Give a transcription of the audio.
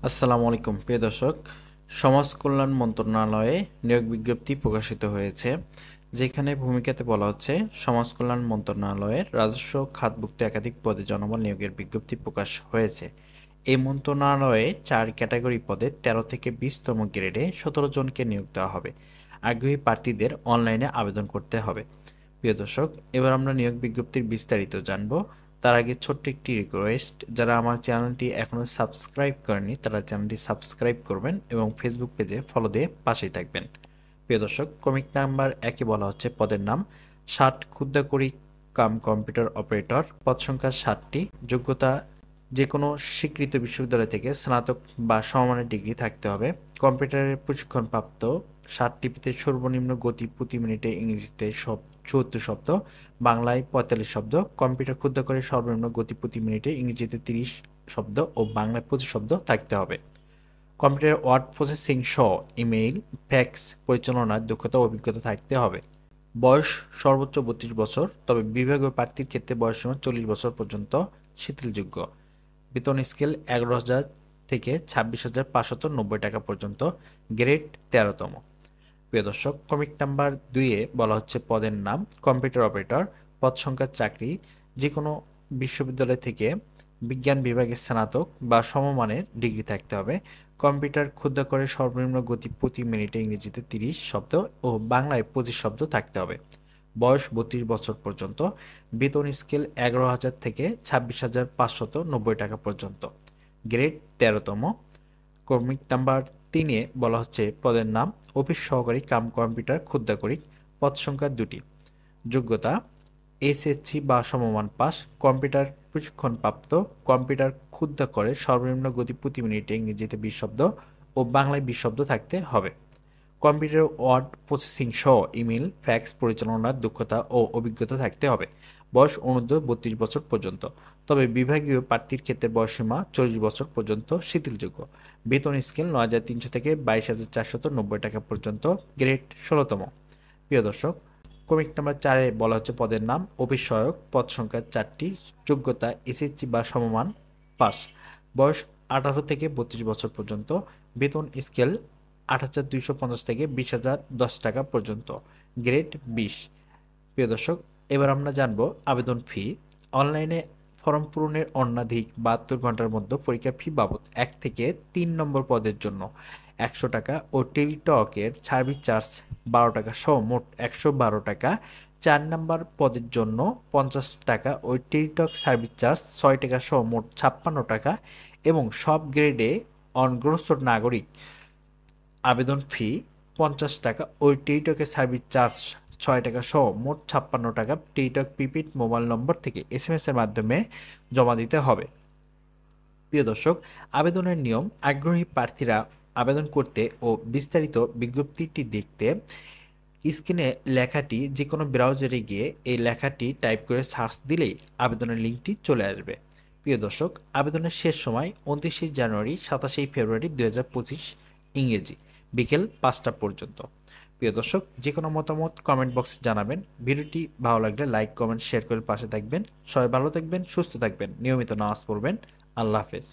আসসালামু আলাইকুম প্রিয় দর্শক। সমাজ কল্যাণ মন্ত্রণালয়ে নিয়োগ বিজ্ঞপ্তি প্রকাশিত হয়েছে, যেখানে ভূমিকাতে বলা হচ্ছে সমাজ কল্যাণ মন্ত্রণালয়ের রাজস্ব খাতভুক্ত একাধিক পদে জনবল নিয়োগের বিজ্ঞপ্তি প্রকাশ হয়েছে। এই মন্ত্রণালয়ে 4 ক্যাটাগরি পদে 13 থেকে 20তম গ্রেডে 17 জনকে নিয়োগ দেওয়া হবে। আগ্রহী প্রার্থীদের অনলাইনে আবেদন করতে হবে। প্রিয় দর্শক, এবার আমরা নিয়োগ বিজ্ঞপ্তির বিস্তারিত জানবো। তার আগে ছোট্ট একটি রিকোয়েস্ট, যারা আমার চ্যানেলটি এখনও সাবস্ক্রাইব করেনি তারা চ্যানেলটি সাবস্ক্রাইব করবেন এবং ফেসবুক পেজে ফলো দিয়ে পাশেই থাকবেন। প্রিয় দর্শক, ক্রমিক নাম্বার 1-এ বলা হচ্ছে পদের নাম 60 ক্ষুদ্রাকরী কাম কম্পিউটার অপারেটর, পদ সংখ্যা 60টি, যোগ্যতা যে কোনো স্বীকৃত বিশ্ববিদ্যালয় থেকে স্নাতক বা সমমানের ডিগ্রি থাকতে হবে। কম্পিউটারের প্রশিক্ষণপ্রাপ্ত 60টিপিতে সর্বনিম্ন গতি প্রতি মিনিটে ইংরেজিতে 74 শব্দ, বাংলায় 45 শব্দ। কম্পিউটার ক্ষুদ্র করে সর্বনিম্ন গতি প্রতি মিনিটে ইংরেজিতে 30 শব্দ ও বাংলায় 25 শব্দ থাকতে হবে। কম্পিউটার ওয়ার্ড প্রসেসিং সহ ইমেইল, ফ্যাক্স পরিচালনার দক্ষতা ও অভিজ্ঞতা থাকতে হবে। বয়স সর্বোচ্চ 32 বছর, তবে বিভাগীয় প্রার্থীর ক্ষেত্রে বয়সসীমা 40 বছর পর্যন্ত শিথিলযোগ্য। বেতন স্কেল 11,000 থেকে 26,590 টাকা পর্যন্ত, গ্রেড 13তম। প্রিয় দর্শক, ক্রমিক নাম্বার 2-এ বলা হচ্ছে পদের নাম কম্পিউটার অপারেটর, পদ সংখ্যার চাকরি যে কোনো বিশ্ববিদ্যালয় থেকে বিজ্ঞান বিভাগে স্নাতক বা সমমানের ডিগ্রি থাকতে হবে। কম্পিউটার ক্ষুদ্রাকরে সর্বনিম্ন গতি প্রতি মিনিটে ইংরেজিতে 30 শব্দ ও বাংলায় 25 শব্দ থাকতে হবে। বয়স 32 বছর পর্যন্ত। বেতন স্কেল 11,000 থেকে 26,590 টাকা পর্যন্ত, গ্রেড 13তম। ক্রমিক নাম্বার 3-এ বলা হচ্ছে পদের নাম অফিস সহকারী কাম কম্পিউটার ক্ষুদ্রাকরী, পদ সংখ্যা 2টি, যোগ্যতা এসএসসি বা সমমান পাস, কম্পিউটার প্রশিক্ষণপ্রাপ্ত, কম্পিউটার ক্ষুদ্রাকরে সর্বনিম্ন গতি প্রতি মিনিটে ইংরেজিতে 20 শব্দ ও বাংলায় 20 শব্দ থাকতে হবে। কম্পিউটার ওয়ার্ড প্রসেসিং সহ ইমেল, ফ্যাক্স পরিচালনার দক্ষতা ও অভিজ্ঞতা থাকতে হবে। বয়স অনূর্ধ্ব 32 বছর পর্যন্ত, তবে বিভাগীয় প্রার্থীর ক্ষেত্রে বয়সসীমা 40 বছর পর্যন্ত শিথিলযোগ্য। বেতন স্কেল 9,300 থেকে 22,490 টাকা পর্যন্ত, গ্রেড 16তম। প্রিয় দর্শক, ক্রমিক নাম্বার 4-এ বলা হচ্ছে পদের নাম অফিস সহায়ক, পদ সংখ্যা 4টি, যোগ্যতা এসএসসি বা সমমান পাস, বয়স 18 থেকে 32 বছর পর্যন্ত। বেতন স্কেল 8,250 থেকে 20,010 টাকা পর্যন্ত, গ্রেড 20। প্রিয় দর্শক, এবার আমরা জানবো আবেদন ফি। অনলাইনে ফর্ম পূরণের অনধিক 72 ঘন্টার মধ্যে পরীক্ষা ফি বাবদ 1 থেকে 3 নম্বর পদের জন্য 100 টাকা ও টেলিটকের সার্ভিস চার্জ 12 টাকা সহ মোট 112 টাকা, 4 নম্বর পদের জন্য 50 টাকা ও টেলিটক সার্ভিস চার্জ 6 টাকা সহ মোট 56 টাকা এবং সব গ্রেডে অনগ্রসর নাগরিক আবেদন ফি 50 টাকা ও টেলিটকের সার্ভিস চার্জ 6 টাকা সহ মোট 56 টাকা টেলিটক প্রিপেড মোবাইল নম্বর থেকে এসএমএস এর মাধ্যমে জমা দিতে হবে। প্রিয় দর্শক, আবেদনের নিয়ম: আগ্রহী প্রার্থীরা আবেদন করতে ও বিস্তারিত বিজ্ঞপ্তিটি দেখতে স্ক্রিনে লেখাটি যে কোনো ব্রাউজারে গিয়ে এই লেখাটি টাইপ করে সার্চ দিলেই আবেদনের লিঙ্কটি চলে আসবে। প্রিয় দর্শক, আবেদনের শেষ সময় 29 জানুয়ারি 27 ফেব্রুয়ারি 2025 ইংরেজি বিকেল 5টা পর্যন্ত। প্রিয় দর্শক, যে কোনো মতামত কমেন্ট বক্সে জানাবেন। ভিডিওটি ভালো লাগলে লাইক কমেন্ট শেয়ার করে পাশে থাকবেন। সবাই ভালো থাকবেন, সুস্থ থাকবেন, নিয়মিত নামাজ পড়বেন। আল্লাহ হাফেজ।